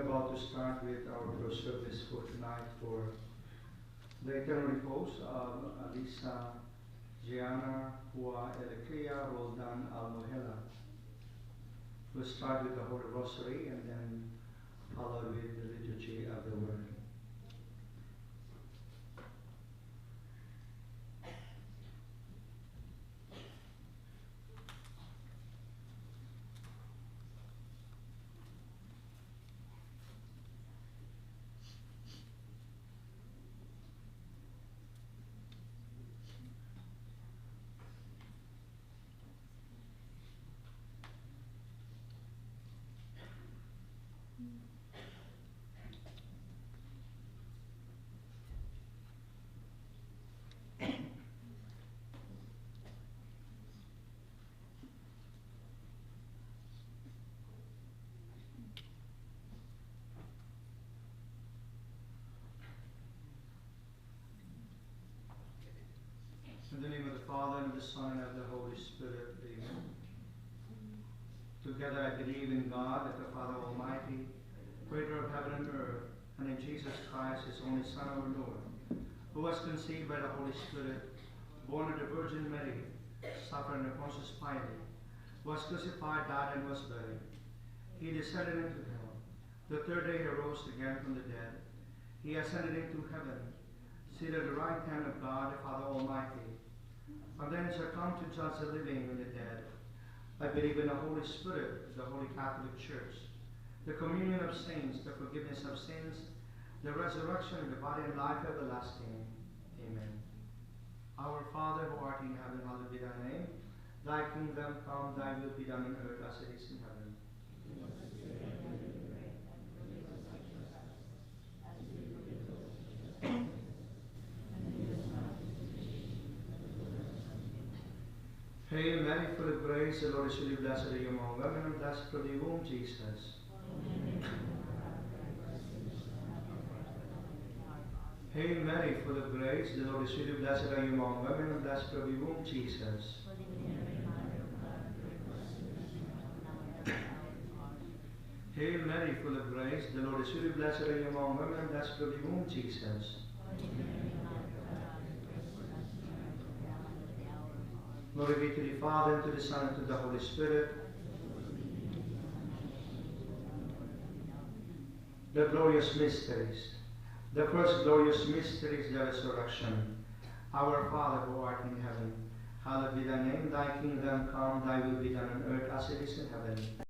about to start with our first service for tonight for the eternal repose of Alisa Gianna Hua Elekea Roldan Almohela. We'll start with the Holy Rosary and then follow with the liturgy of the Word. In the name of the Father, and of the Son, and of the Holy Spirit, amen. Together I believe in God, that the Father Almighty, creator of heaven and earth, and in Jesus Christ, his only Son, our Lord, who was conceived by the Holy Spirit, born of the Virgin Mary, suffered under Pontius Pilate, was crucified, died, and was buried. He descended into hell. The third day he arose again from the dead. He ascended into heaven, seated at the right hand of God, the Father Almighty. And then shall come to judge the living and the dead. I believe in the Holy Spirit, the Holy Catholic Church, the communion of saints, the forgiveness of sins, the resurrection of the body and life everlasting. Amen. Our Father, who art in heaven, hallowed be thy name. Thy kingdom come, thy will be done on earth as it is in heaven. Hail Mary, full of grace, the Lord is with you, blessed are you among women, and blessed fruit of your womb, Jesus. Hail Mary, full of grace, the Lord is with you, blessed are you among women, and blessed fruit of your womb, Jesus. Hail Mary, full of grace, the Lord is with you, blessed are you among women, and blessed fruit of your womb, Jesus. Glory be to the Father, and to the Son, and to the Holy Spirit. The glorious mysteries. The first glorious mystery is the resurrection. Our Father, who art in heaven, hallowed be thy name. Thy kingdom come, thy will be done on earth as it is in heaven.